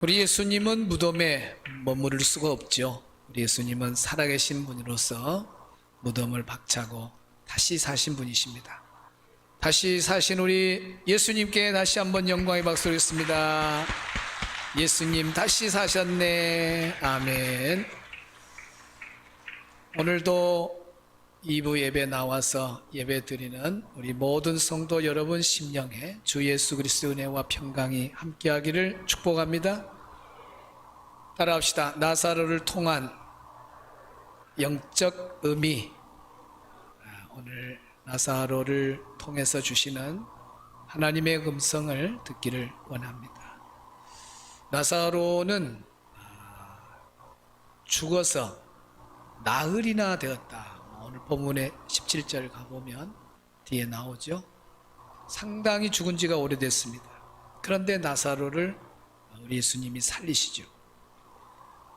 우리 예수님은 무덤에 머무를 수가 없죠. 우리 예수님은 살아계신 분으로서 무덤을 박차고 다시 사신 분이십니다. 다시 사신 우리 예수님께 다시 한번 영광의 박수를 드리겠습니다. 예수님 다시 사셨네. 아멘. 오늘도 2부 예배 나와서 예배 드리는 우리 모든 성도 여러분 심령에 주 예수 그리스도의 은혜와 평강이 함께하기를 축복합니다. 따라합시다. 나사로를 통한 영적 의미, 오늘 나사로를 통해서 주시는 하나님의 음성을 듣기를 원합니다. 나사로는 죽어서 나흘이나 되었다. 오늘 본문의 17절 가보면 뒤에 나오죠. 상당히 죽은 지가 오래됐습니다. 그런데 나사로를 우리 예수님이 살리시죠.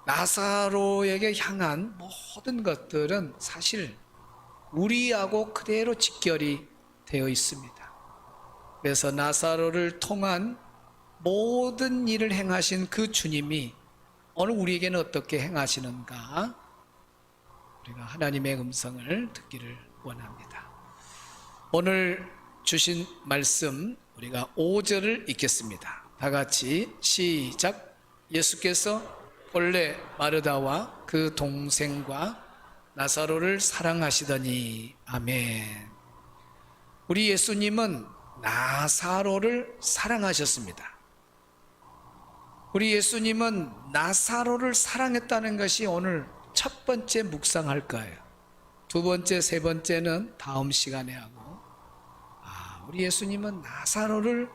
나사로에게 향한 모든 것들은 사실 우리하고 그대로 직결이 되어 있습니다. 그래서 나사로를 통한 모든 일을 행하신 그 주님이 오늘 우리에게는 어떻게 행하시는가? 우리가 하나님의 음성을 듣기를 원합니다. 오늘 주신 말씀 우리가 5절을 읽겠습니다. 다 같이 시작. 예수께서 본래 마르다와 그 동생과 나사로를 사랑하시더니. 아멘. 우리 예수님은 나사로를 사랑하셨습니다. 우리 예수님은 나사로를 사랑했다는 것이 오늘 첫 번째 묵상할 거예요. 두 번째, 세 번째는 다음 시간에 하고, 우리 예수님은 나사로를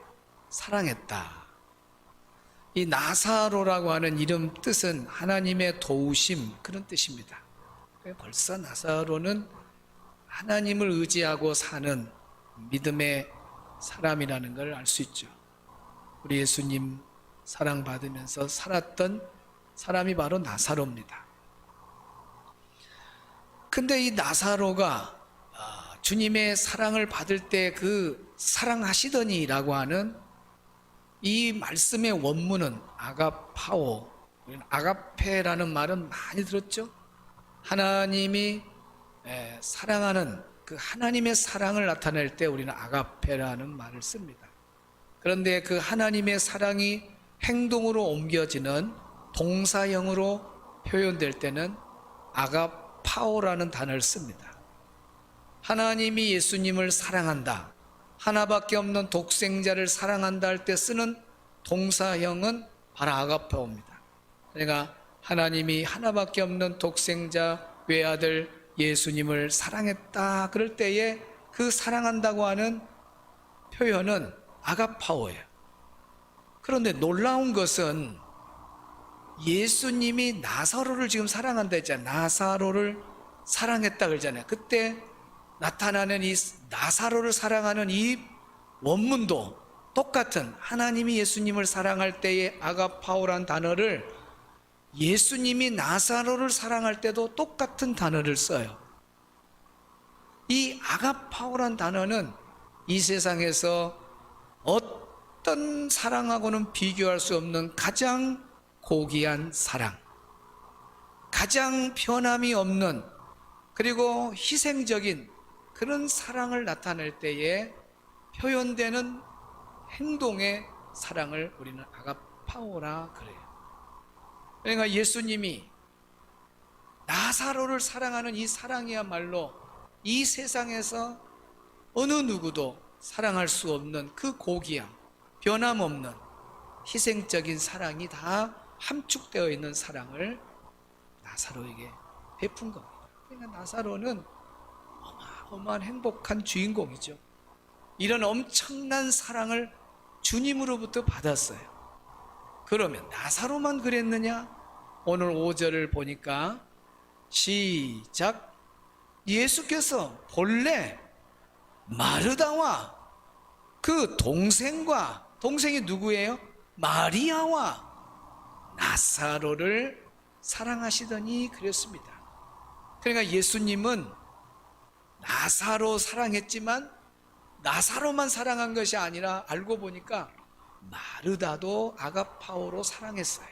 사랑했다. 이 나사로라고 하는 이름 뜻은 하나님의 도우심, 그런 뜻입니다. 벌써 나사로는 하나님을 의지하고 사는 믿음의 사람이라는 걸 알 수 있죠. 우리 예수님 사랑받으면서 살았던 사람이 바로 나사로입니다. 근데 이 나사로가 주님의 사랑을 받을 때 그 사랑하시더니 라고 하는 이 말씀의 원문은 아가파오, 아가페라는 말은 많이 들었죠. 하나님이 사랑하는 그 하나님의 사랑을 나타낼 때 우리는 아가페라는 말을 씁니다. 그런데 그 하나님의 사랑이 행동으로 옮겨지는 동사형으로 표현될 때는 아가파오라는 단어를 씁니다. 하나님이 예수님을 사랑한다, 하나밖에 없는 독생자를 사랑한다 할 때 쓰는 동사형은 바로 아가파오입니다. 그러니까 하나님이 하나밖에 없는 독생자 외아들 예수님을 사랑했다 그럴 때에 그 사랑한다고 하는 표현은 아가파오예요. 그런데 놀라운 것은 예수님이 나사로를 지금 사랑한다 했잖아요. 나사로를 사랑했다 그러잖아요. 그때 나타나는 이 나사로를 사랑하는 이 원문도 똑같은 하나님이 예수님을 사랑할 때의 아가파오란 단어를 예수님이 나사로를 사랑할 때도 똑같은 단어를 써요. 이 아가파오란 단어는 이 세상에서 어떤 사랑하고는 비교할 수 없는 가장 고귀한 사랑, 가장 변함이 없는 그리고 희생적인 그런 사랑을 나타낼 때에 표현되는 행동의 사랑을 우리는 아가파오라 그래요. 그러니까 예수님이 나사로를 사랑하는 이 사랑이야말로 이 세상에서 어느 누구도 사랑할 수 없는 그 고귀함, 변함없는 희생적인 사랑이 다 함축되어 있는 사랑을 나사로에게 베푼 겁니다. 그러니까 나사로는 어마어마한 행복한 주인공이죠. 이런 엄청난 사랑을 주님으로부터 받았어요. 그러면 나사로만 그랬느냐? 오늘 5절을 보니까 시작. 예수께서 본래 마르다와 그 동생과, 동생이 누구예요? 마리아와 나사로를 사랑하시더니 그랬습니다. 그러니까 예수님은 나사로 사랑했지만 나사로만 사랑한 것이 아니라 알고 보니까 마르다도 아가파오로 사랑했어요.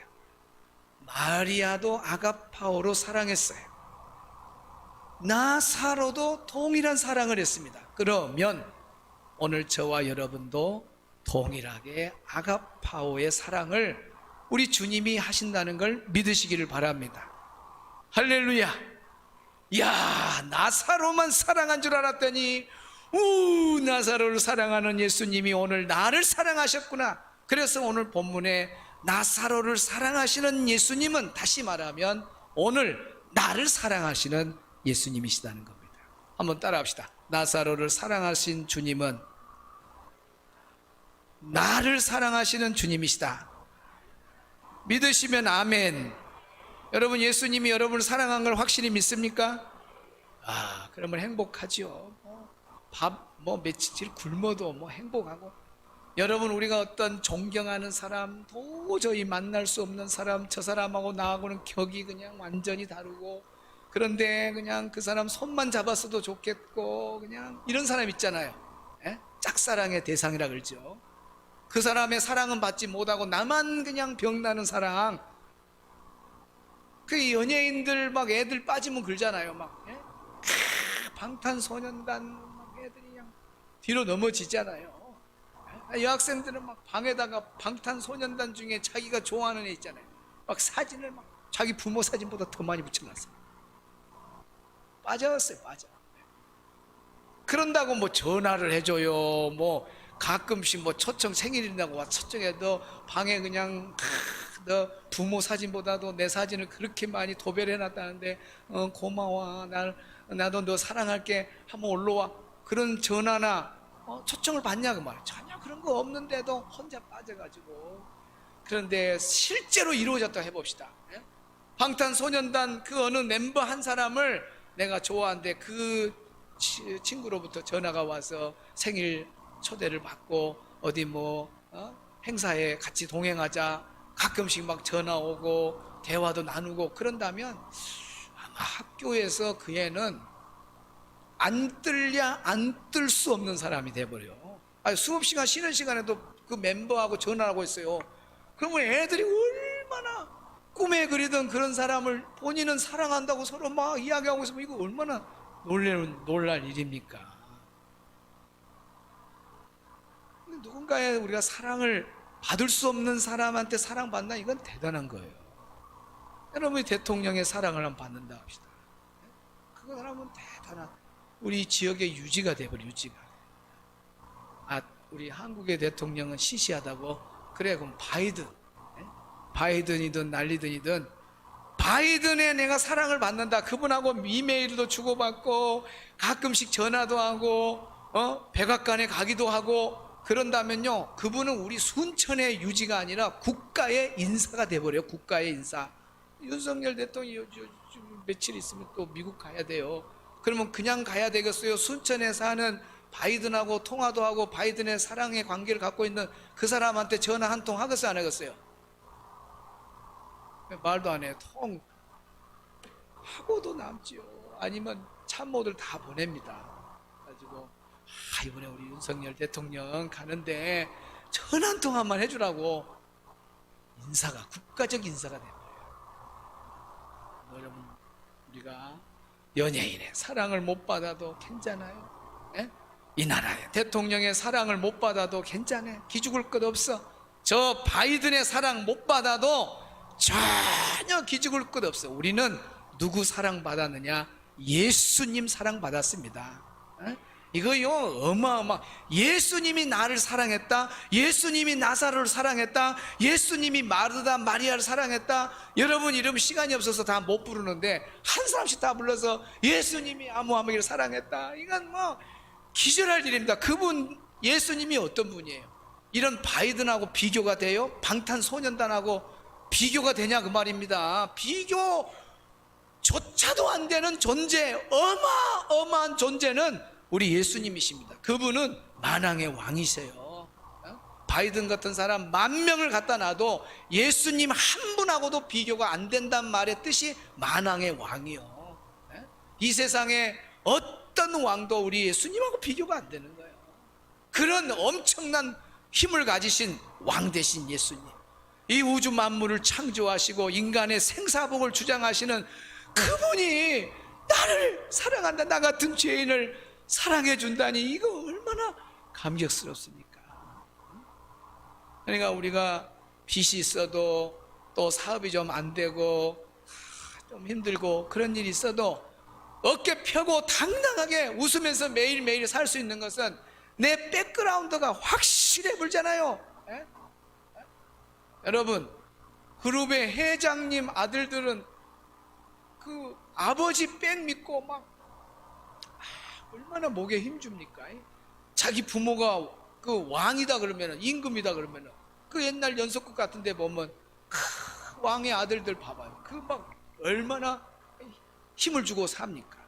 마리아도 아가파오로 사랑했어요. 나사로도 동일한 사랑을 했습니다. 그러면 오늘 저와 여러분도 동일하게 아가파오의 사랑을 우리 주님이 하신다는 걸 믿으시기를 바랍니다. 할렐루야. 야, 나사로만 사랑한 줄 알았더니 나사로를 사랑하는 예수님이 오늘 나를 사랑하셨구나. 그래서 오늘 본문에 나사로를 사랑하시는 예수님은, 다시 말하면 오늘 나를 사랑하시는 예수님이시다는 겁니다. 한번 따라합시다. 나사로를 사랑하신 주님은 나를 사랑하시는 주님이시다. 믿으시면 아멘. 여러분, 예수님이 여러분을 사랑한 걸 확실히 믿습니까? 그러면 행복하죠. 밥 며칠 굶어도 행복하고. 여러분, 우리가 어떤 존경하는 사람, 도저히 만날 수 없는 사람, 저 사람하고 나하고는 격이 그냥 완전히 다르고, 그런데 그냥 그 사람 손만 잡았어도 좋겠고, 그냥 이런 사람 있잖아요. 짝사랑의 대상이라 그러죠. 그 사람의 사랑은 받지 못하고 나만 그냥 병나는 사랑. 그 연예인들 애들 빠지면 그러잖아요. 방탄소년단 애들이 그냥 뒤로 넘어지잖아요. 여학생들은 방에다가 방탄소년단 중에 자기가 좋아하는 애 있잖아요. 사진을 자기 부모 사진보다 더 많이 붙여놨어요. 빠졌어요. 그런다고 전화를 해줘요. 가끔씩 초청 생일이라고 초청해. 너 방에 그냥 너 부모 사진보다도 내 사진을 그렇게 많이 도배해놨다는데 고마워. 나도 너 사랑할게. 한번 올라와. 그런 전화나 초청을 받냐 그 말이야. 전혀 그런 거 없는데도 혼자 빠져가지고. 그런데 실제로 이루어졌다고 해봅시다. 방탄소년단 그 어느 멤버 한 사람을 내가 좋아하는데 그 친구로부터 전화가 와서 생일 초대를 받고 어디 행사에 같이 동행하자. 가끔씩 전화 오고 대화도 나누고 그런다면 아마 학교에서 그 애는 안 뜰 수 없는 사람이 돼버려. 수업 시간 쉬는 시간에도 그 멤버하고 전화하고 있어요. 그러면 애들이 얼마나 꿈에 그리던 그런 사람을 본인은 사랑한다고 서로 이야기하고 있으면 이거 얼마나 놀랄 일입니까? 누군가의 우리가 사랑을 받을 수 없는 사람한테 사랑받나, 이건 대단한 거예요. 여러분이 대통령의 사랑을 한번 받는다 합시다. 그 사람은 대단한 우리 지역의 유지가 돼버려. 유지가. 우리 한국의 대통령은 시시하다고. 그래, 그럼 바이든이든 난리든이든 바이든에 내가 사랑을 받는다. 그분하고 이메일도 주고받고 가끔씩 전화도 하고 백악관에 가기도 하고 그런다면요, 그분은 우리 순천의 유지가 아니라 국가의 인사가 돼버려요. 국가의 인사. 윤석열 대통령이 며칠 있으면 또 미국 가야 돼요. 그러면 그냥 가야 되겠어요? 순천에 사는 바이든하고 통화도 하고 바이든의 사랑의 관계를 갖고 있는 그 사람한테 전화 한 통 하겠어요, 안 하겠어요? 말도 안 해요. 통 하고도 남지요. 아니면 참모들 다 보냅니다. 가지고 이번에 우리 윤석열 대통령 가는데 전화 한 통화만 해주라고. 인사가, 국가적 인사가 된 거예요. 여러분, 우리가 연예인의 사랑을 못 받아도 괜찮아요. 이 나라의 대통령의 사랑을 못 받아도 괜찮아요. 기죽을 것 없어. 저 바이든의 사랑 못 받아도 전혀 기죽을 것 없어. 우리는 누구 사랑 받았느냐? 예수님 사랑 받았습니다. 이거요, 어마어마. 예수님이 나를 사랑했다. 예수님이 나사로를 사랑했다. 예수님이 마르다 마리아를 사랑했다. 여러분 이름 시간이 없어서 다 못 부르는데 한 사람씩 다 불러서 예수님이 아무하무를 사랑했다. 이건 기절할 일입니다. 그분 예수님이 어떤 분이에요? 이런 바이든하고 비교가 돼요? 방탄소년단하고 비교가 되냐 그 말입니다. 비교조차도 안 되는 존재, 어마어마한 존재는 우리 예수님이십니다. 그분은 만왕의 왕이세요. 바이든 같은 사람 10,000명을 갖다 놔도 예수님 한 분하고도 비교가 안 된다는 말의 뜻이 만왕의 왕이요. 이 세상에 어떤 왕도 우리 예수님하고 비교가 안 되는 거예요. 그런 엄청난 힘을 가지신 왕 되신 예수님, 이 우주 만물을 창조하시고 인간의 생사복을 주장하시는 그분이 나를 사랑한다, 나 같은 죄인을 사랑해 준다니, 이거 얼마나 감격스럽습니까? 그러니까 우리가 빚이 있어도 또 사업이 좀 안 되고 좀 힘들고 그런 일이 있어도 어깨 펴고 당당하게 웃으면서 매일매일 살 수 있는 것은 내 백그라운드가 확실해 보이잖아요. 여러분, 그룹의 회장님 아들들은 그 아버지 백 믿고 막 얼마나 목에 힘줍니까? 자기 부모가 그 왕이다 그러면은, 임금이다 그러면은, 그 옛날 연속극 같은 데 보면 왕의 아들들 봐봐요. 그 막 얼마나 힘을 주고 삽니까?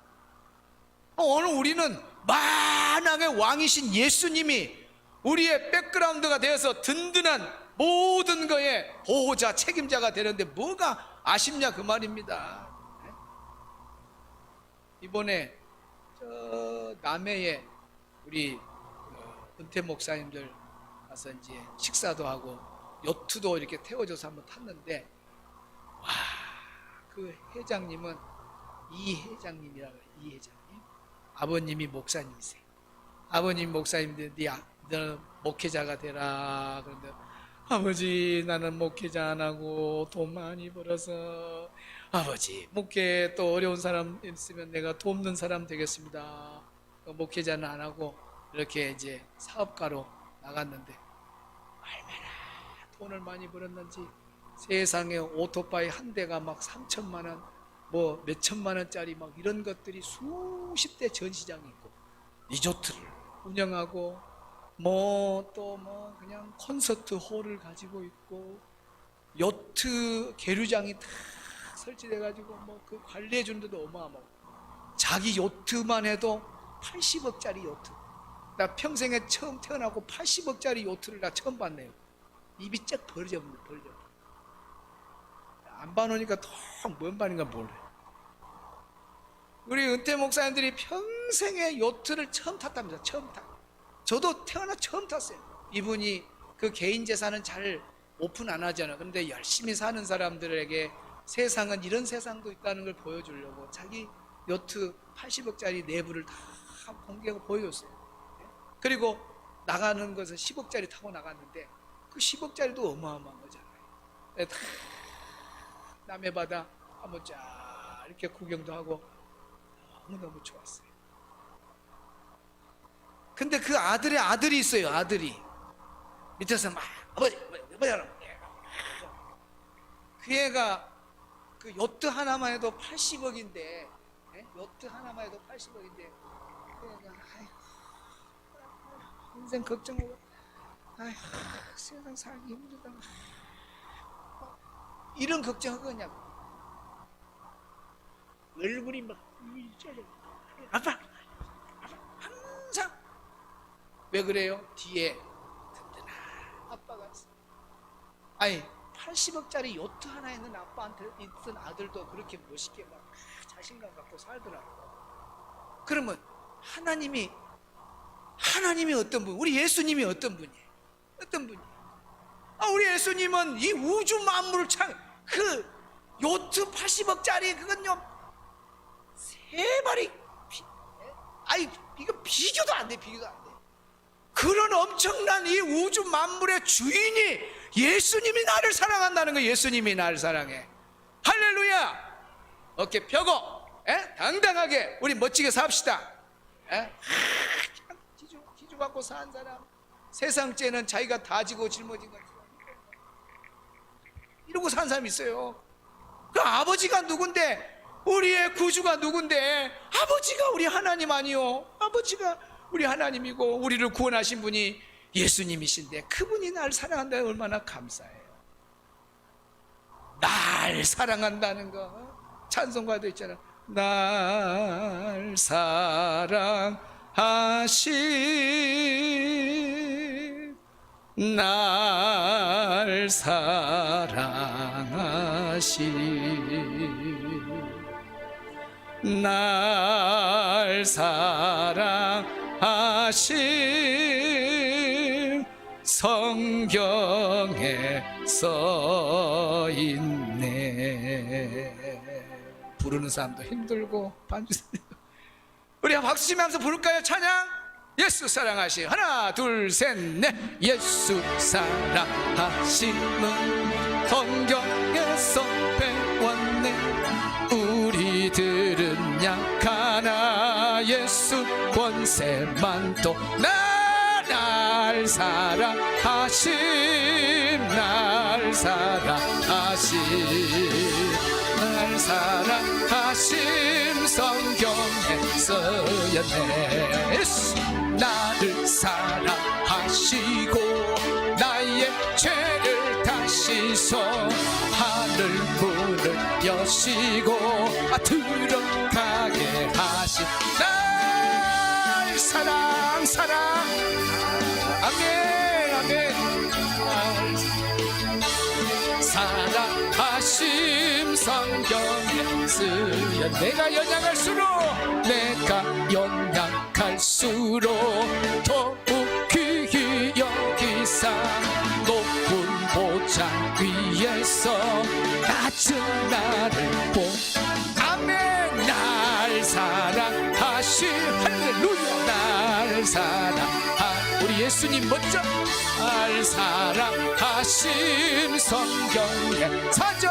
오늘 우리는 만왕의 왕이신 예수님이 우리의 백그라운드가 되어서 든든한 모든 거에 보호자, 책임자가 되는데 뭐가 아쉽냐 그 말입니다. 이번에 저 남해에 우리 은퇴 목사님들 가서 이제 식사도 하고 요트도 이렇게 태워줘서 한번 탔는데, 와, 그 회장님은 이 회장님이라고 해요. 이 회장님, 아버님이 목사님이세요. 아버님 목사님인데 너는 목회자가 되라. 그런데 아버지, 나는 목회자 안 하고 돈 많이 벌어서, 아버지 목회 또 어려운 사람 있으면 내가 돕는 사람 되겠습니다. 목회자는 안 하고 이렇게 이제 사업가로 나갔는데 얼마나 돈을 많이 벌었는지, 세상에 오토바이 한 대가 막 3천만 원, 뭐 몇천만 원짜리 막 이런 것들이 수십 대 전시장이 있고, 리조트를 운영하고 뭐 또 뭐 그냥 콘서트 홀을 가지고 있고, 요트 계류장이 다 설치돼 가지고 뭐 그 관리해 주는 데도 어마어마하고, 자기 요트만 해도 80억짜리 요트. 나 평생에 처음 태어나고 80억짜리 요트를 나 처음 봤네요. 입이 쩍 벌어졌는데, 안 봐놓으니까 더뭔 반인가 몰래. 우리 은퇴 목사님들이 평생에 요트를 처음 탔답니다. 처음 탔. 저도 태어나 처음 탔어요. 이분이 그 개인 재산은 잘 오픈 안 하잖아. 그런데 열심히 사는 사람들에게 세상은 이런 세상도 있다는 걸 보여주려고 자기 요트 80억짜리 내부를 다 공개하고 보여줬어요. 그리고 나가는 것은 10억짜리 타고 나갔는데 그 10억짜리도 어마어마한 거잖아요. 다 남해 바다 한번 쫙 이렇게 구경도 하고 너무너무 좋았어요. 근데 그 아들의 아들이 있어요. 아들이 밑에서 막 아버지 그 애가 그 요트 하나만 해도 80억인데, 요트 하나만 해도 80억인데 그 애가 인생 걱정하고, 세상 살기 힘들다, 이런 걱정하겠냐고. 얼굴이 막 아빠 항상. 왜 그래요? 뒤에 든든한 아빠가 있어. 아니 80억짜리 요트 하나 있는 아빠한테 있던 아들도 그렇게 멋있게 막 자신감 갖고 살더라고. 그러면 하나님이 어떤 분? 우리 예수님이 어떤 분이에요? 어떤 분이에요? 우리 예수님은 이 우주 만물을 그 요트 80억짜리 그건요 세 발이 이거 비교도 안 돼. 비교도 안 돼. 그런 엄청난 이 우주 만물의 주인이 예수님이 나를 사랑한다는 거예요. 예수님이 나를 사랑해. 할렐루야. 어깨 펴고 당당하게 우리 멋지게 삽시다. 기주 갖고 산 사람, 세상죄는 자기가 다 지고 짊어진 거지, 이러고 산 사람이 있어요. 그 아버지가 누군데, 우리의 구주가 누군데, 아버지가 우리 하나님 아니요, 아버지가 우리 하나님이고 우리를 구원하신 분이 예수님이신데, 그분이 날 사랑한다는 게 얼마나 감사해요. 날 사랑한다는 거 찬송가도 있잖아. 날 사랑하신, 날 사랑하신, 날 사랑하신 성경에 써 있네. 부르는 사람도 힘들고 반주. 우리 박수 치면서 부를까요? 찬양. 예수 사랑하시. 하나 둘 셋 넷. 예수 사랑하심은 성경에서 배웠네. 우리들은 약하나 예수 권세만도 날 사랑하심, 날 사랑하심, 날 사랑하심. 성경에 쓰였네. 나를 사랑하시고 나의 죄를 다시소 하늘 문을 여시고 들어가게 하신 날 사랑. 아멘 아멘. 사랑하심 성경에 쓰여 내가 연약할수록 더욱 귀히 여기사 높은 보좌 위에서 낮은 나를 보 아멘. 날 사랑하심 할렐루야. 날 우리 예수님 멋져. 날 사랑하심 성경에 사전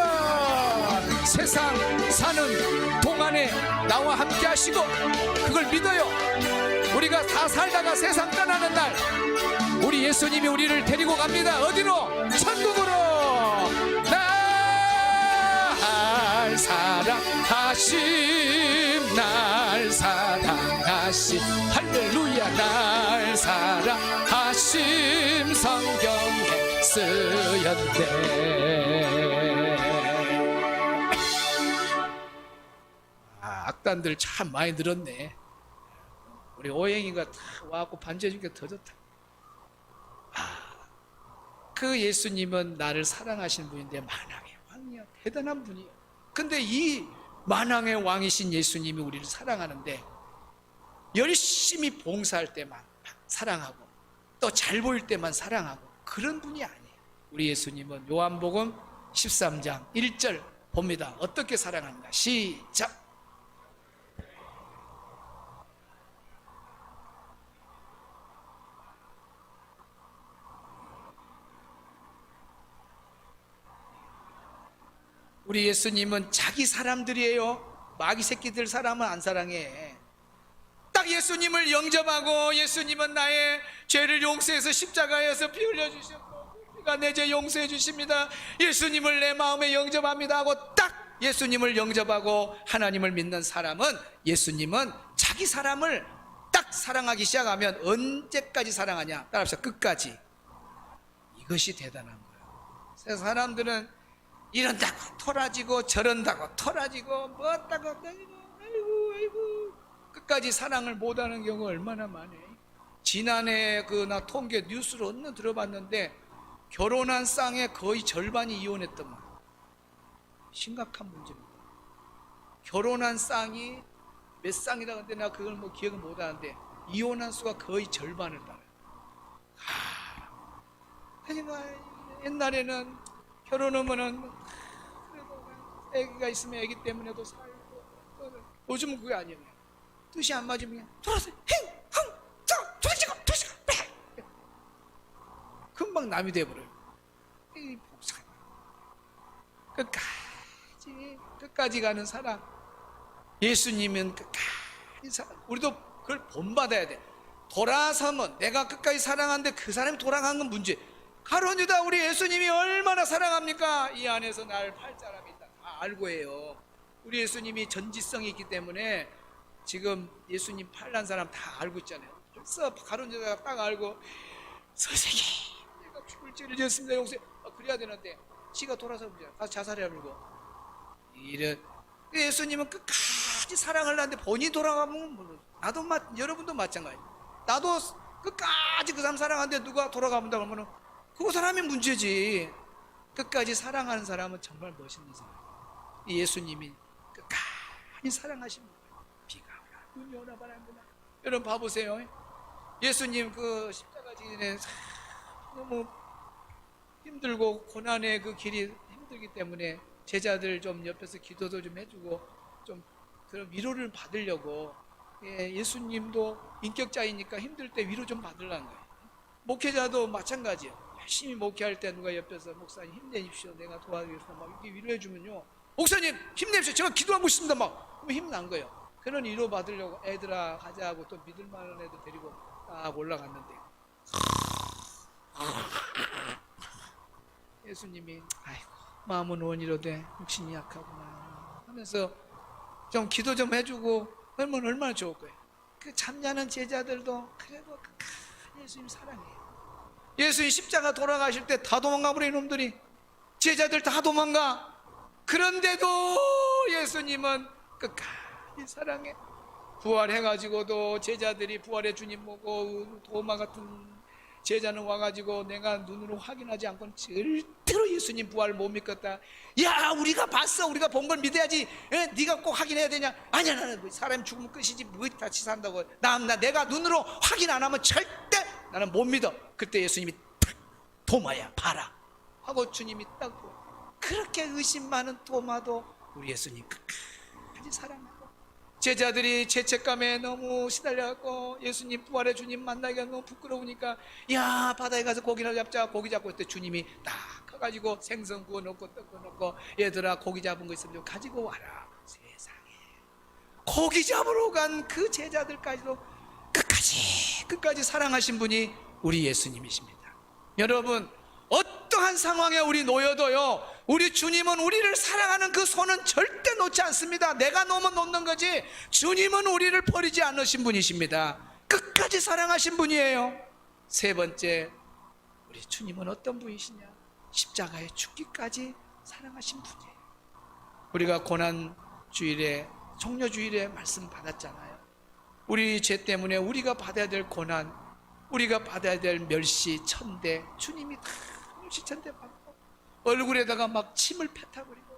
세상 사는 동안에 나와 함께 하시고 그걸 믿어요. 우리가 다 살다가 세상 떠나는 날 우리 예수님이 우리를 데리고 갑니다. 어디로? 천국으로. 날 사랑하심, 날 사랑하심 할렐루야. 날 사랑하심 성경에 쓰였네. 악단들 참 많이 늘었네. 우리 오행이가 다 와갖고 반주해주니까 더 좋다. 그 예수님은 나를 사랑하시는 분인데 만왕의 왕이야. 대단한 분이야. 근데 이 만왕의 왕이신 예수님이 우리를 사랑하는데 열심히 봉사할 때만 사랑하고 또 잘 보일 때만 사랑하고 그런 분이 아니에요. 우리 예수님은 요한복음 13장 1절 봅니다. 어떻게 사랑하는가? 시작. 우리 예수님은 자기 사람들이에요. 마귀 새끼들 사람은 안 사랑해. 딱 예수님을 영접하고 예수님은 나의 죄를 용서해서 십자가에서 피 흘려주셨고 피가 내 죄 용서해 주십니다. 예수님을 내 마음에 영접합니다 하고 딱 예수님을 영접하고 하나님을 믿는 사람은 예수님은 자기 사람을 딱 사랑하기 시작하면 언제까지 사랑하냐? 따라합시다. 끝까지. 이것이 대단한 거예요. 세상 사람들은 이런다고 토라지고 저런다고 토라지고 뭐었다고 아이고 끝까지 사랑을 못하는 경우가 얼마나 많아요. 지난해 나 통계 뉴스로 언뜻 들어봤는데 결혼한 쌍의 거의 절반이 이혼했던 말. 심각한 문제입니다. 결혼한 쌍이 몇 쌍이라 근데 나 그걸 뭐 기억을 못하는데 이혼한 수가 거의 절반을 따라요. 그러니까 옛날에는 결혼하면은 그래도 애기가 있으면 애기 때문에도 살고 요즘은 그게 아니에요. 뜻이 안 맞으면 그냥 돌아서 두시고 금방 남이 돼버려요. 이 복사 끝까지 가는 사랑. 예수님은 끝까지 사랑. 우리도 그걸 본받아야 돼. 돌아서면 내가 끝까지 사랑하는데 그 사람이 돌아간 건 문제. 가론유다 우리 예수님이 얼마나 사랑합니까? 이 안에서 날 팔 사람이 있다 다 알고 해요. 우리 예수님이 전지성이 있기 때문에 지금 예수님 팔란 사람 다 알고 있잖아요. 벌써 가론유다가 딱 알고 선생님 내가 죽을 죄를 지었습니다 용서해. 그래야 되는데 지가 돌아서 가서 자살해버리고 이런. 예수님은 끝까지 사랑을 하는데 본인이 돌아가면 나도 여러분도 마찬가지. 나도 끝까지 그 사람 사랑하는데 누가 돌아가본다 그러면 그 사람이 문제지. 끝까지 사랑하는 사람은 정말 멋있는 사람. 예수님이 끝까지 사랑하십니다. 비가 오나 눈이 오나 바람이 오나. 여러분 봐보세요. 예수님 그 십자가 지에 너무 힘들고 고난의 그 길이 힘들기 때문에 제자들 좀 옆에서 기도도 좀 해주고 좀 그런 위로를 받으려고, 예수님도 인격자이니까 힘들 때 위로 좀 받으려는 거예요. 목회자도 마찬가지예요. 열심히 목회할 때 누가 옆에서 목사님 힘내십시오, 내가 도와드리겠습니다, 막 이렇게 위로해 주면요, 목사님 힘내십시오, 제가 기도하고 있습니다, 막 그러면 힘난 거예요. 그런 위로 받으려고 애들아 가자 하고 또 믿을 만한 애들 데리고 딱 올라갔는데 예수님이 아이고 마음은 원이로되 육신이 약하구나 하면서 좀 기도 좀 해주고 그러면 얼마나 좋을 거예요. 그 잠자는 제자들도 그래도 예수님 사랑해요. 예수님 십자가 돌아가실 때 다 도망가 버린 놈들이, 제자들 다 도망가. 그런데도 예수님은 끝까지 사랑해. 부활해가지고도 제자들이 부활의 주님 보고 도마 같은 제자는 와가지고 내가 눈으로 확인하지 않고는 절대로 예수님 부활 못 믿겠다. 야, 우리가 봤어, 우리가 본 걸 믿어야지. 네가 꼭 확인해야 되냐? 아니야, 나는 사람이 죽으면 끝이지 뭐 다시 산다고. 내가 눈으로 확인 안 하면 절대 나는 못 믿어. 그때 예수님이 도마야 봐라 하고 주님이 딱 보여. 그렇게 의심 많은 도마도 우리 예수님 끝까지 사랑하고, 제자들이 죄책감에 너무 시달려갖고 예수님 부활의 주님 만나기가 너무 부끄러우니까 야, 바다에 가서 고기나 잡자. 고기 잡고 있을 때 주님이 딱 가가지고 생선 구워놓고 떡 구워놓고 얘들아 고기 잡은 거 있으면 좀 가지고 와라. 세상에 고기 잡으러 간 그 제자들까지도 끝까지 사랑하신 분이 우리 예수님이십니다. 여러분, 어떠한 상황에 우리 놓여도요, 우리 주님은 우리를 사랑하는 그 손은 절대 놓지 않습니다. 내가 놓으면 놓는 거지 주님은 우리를 버리지 않으신 분이십니다. 끝까지 사랑하신 분이에요. 세 번째, 우리 주님은 어떤 분이시냐? 십자가에 죽기까지 사랑하신 분이에요. 우리가 고난주일에 종려주일에 말씀 받았잖아요. 우리 죄 때문에 우리가 받아야 될 고난, 우리가 받아야 될 멸시, 천대, 주님이 다 멸시 천대 받고 얼굴에다가 막 침을 뱉어버리고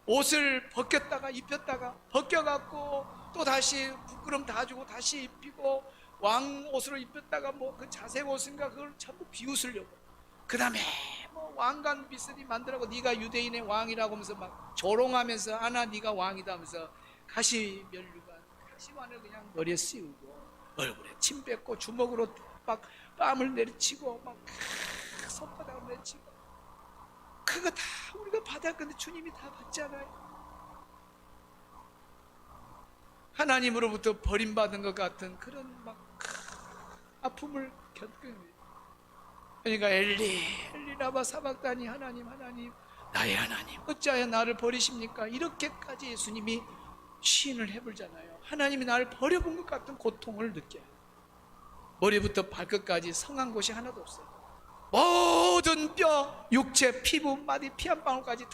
옷을 벗겼다가 입혔다가 벗겨갖고 또 다시 부끄럼 다 주고 다시 입히고 왕 옷으로 입혔다가 뭐 그 자색 옷인가 그걸 전부 비웃으려고, 그 다음에 뭐 왕관 비슷히 만들라고 네가 유대인의 왕이라고 하면서 막 조롱하면서 아나 네가 왕이다 하면서 가시면류관 가시관을 그냥 머리에 씌우고 얼굴에 침 뱉고 주먹으로 막 뺨을 내리치고 막 손바닥을 내리치고, 그거 다 우리가 받을 건데 주님이 다 받잖아요. 하나님으로부터 버림받은 것 같은 그런 막 아픔을 겪은, 그러니까 엘리 라마 사박다니, 하나님 나의 하나님 어찌하여 나를 버리십니까? 이렇게까지 예수님이 시인을 해불잖아요. 하나님이 나를 버려본 것 같은 고통을 느껴요. 머리부터 발끝까지 성한 곳이 하나도 없어요. 모든 뼈, 육체, 피부, 마디, 피 한 방울까지 다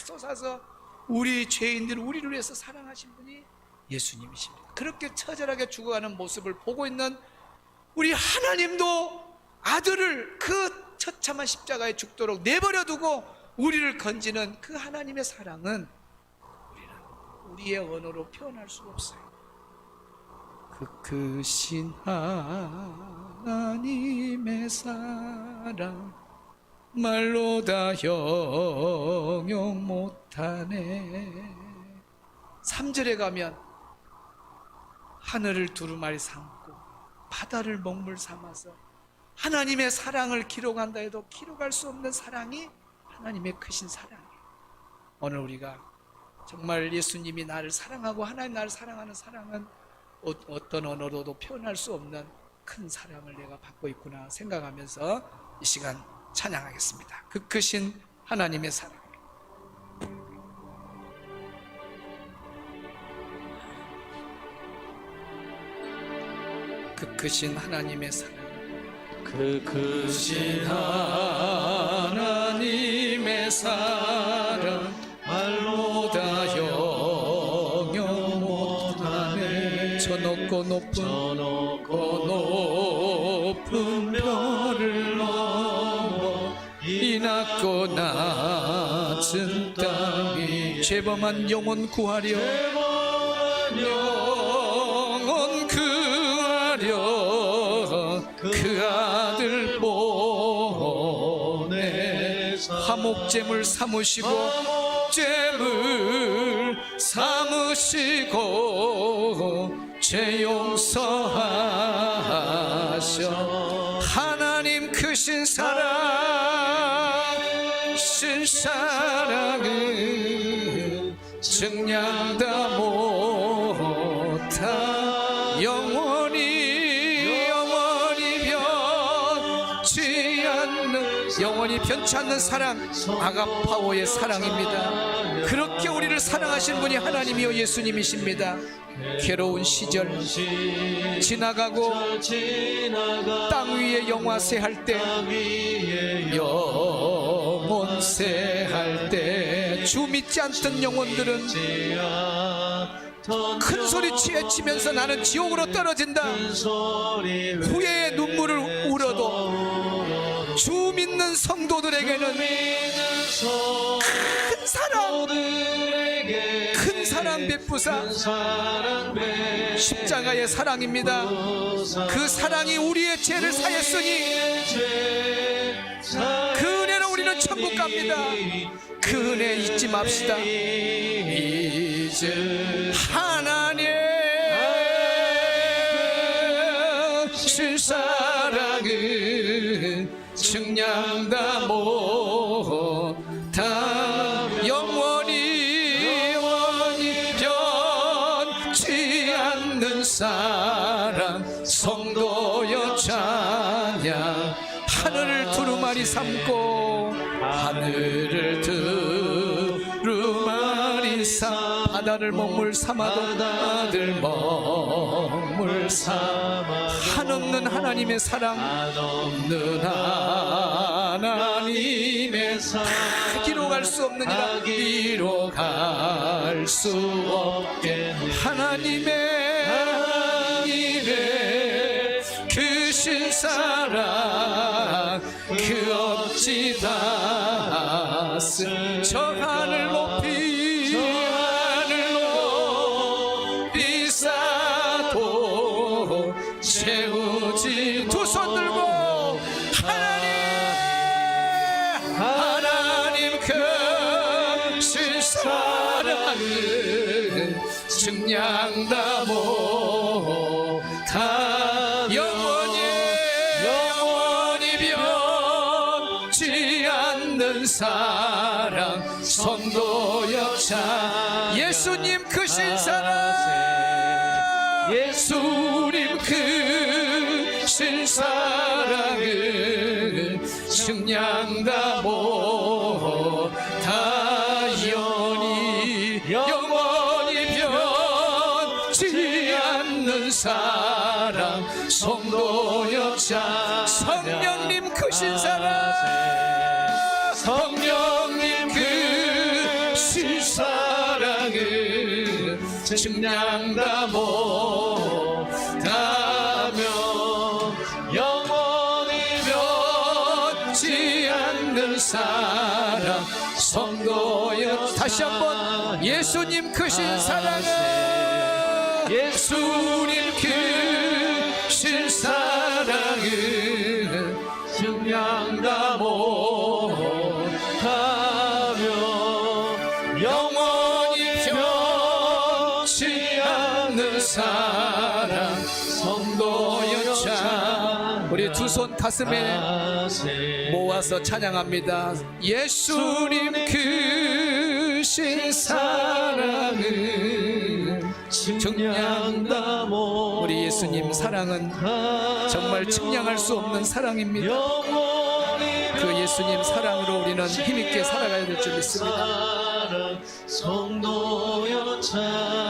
쏟아서 우리 죄인들, 우리를 위해서 사랑하신 분이 예수님이십니다. 그렇게 처절하게 죽어가는 모습을 보고 있는 우리 하나님도 아들을 그 처참한 십자가에 죽도록 내버려두고 우리를 건지는 그 하나님의 사랑은 우리는 우리의 언어로 표현할 수가 없어요. 그 크신 하나님의 사랑 말로 다 형용 못하네. 3절에 가면 하늘을 두루마리 삼고 바다를 먹물 삼아서 하나님의 사랑을 기록한다 해도 기록할 수 없는 사랑이 하나님의 크신 사랑이에요. 오늘 우리가 정말 예수님이 나를 사랑하고 하나님 나를 사랑하는 사랑은 어떤 언어로도 표현할 수 없는 큰 사랑을 내가 받고 있구나 생각하면서 이 시간 찬양하겠습니다. 그 크신 하나님의 사랑. 그 크신 하나님의 사랑. 그 크신 하나님의 사랑 말로 다 형용 못하네. 저 높고 높은 별을 넘어 이 낮고 낮은 땅이 죄범한 영혼 구하려 그 아들 목재물 삼으시고 목재물 삼으시고 죄 용서하셔. 하나님 크신 사랑 신 사랑은 증량다 못하. 영원히 변치 않는 사랑, 아가파오의 사랑입니다. 그렇게 우리를 사랑하신 분이 하나님이요 예수님이십니다. 괴로운 시절 지나가고 땅 위에 영화세할 때, 영혼세할 때 주 믿지 않던 영혼들은 큰 소리치 외치면서 나는 지옥으로 떨어진다, 후회의 눈물을 울어도 주 믿는 성도들에게는 큰 사랑 베푸사 십자가의 사랑입니다. 그 사랑이 우리의 죄를 사했으니 그 은혜로 우리는 천국 갑니다. 그 은혜 잊지 맙시다. 이제 하나님 신 사랑은 증량다 못하. 영원히 변치 않는 사랑 성도여 찬양. 하늘을 두루마리 삼고 하늘을 두루마리 삼. 바다를 먹물 삼아도 바다를 먹물 삼아. 한없는 하나님의 사랑, 없는 하나님의 사랑, 기로 갈 수 없느니라. 기로 갈 수 없게 하나님의 크신 사랑 그 없지 다스. 저 하늘 높이 싸도 채우지. 두 손 들고 하나님 크신 사랑은 증량다 못하. 영원히 변치 않는 사랑 성도여 찬. 예수님 크신 사랑, 예수님 크신 사랑은 증량다 못하. 영원히 변치 않는 사랑 성도여 찬. 성령님 크신 사랑, 성령님 크신 사랑은 증량다 못하며 영원히 변치 않는 사랑 성도여. 다시 한번 예수님 크신 사랑은, 예수님 크신 사랑은 증량다 못하며 영원히 변치 않는 사랑 성도여 찬. 우리 두 손 가슴에 모아서 찬양합니다. 예수님 크신 사랑은 증량다 못. 우리 예수님 사랑은 정말 측량할 수 없는 사랑입니다. 그 예수님 사랑으로 우리는 힘있게 살아가야 될 줄 믿습니다. 성도여 찬.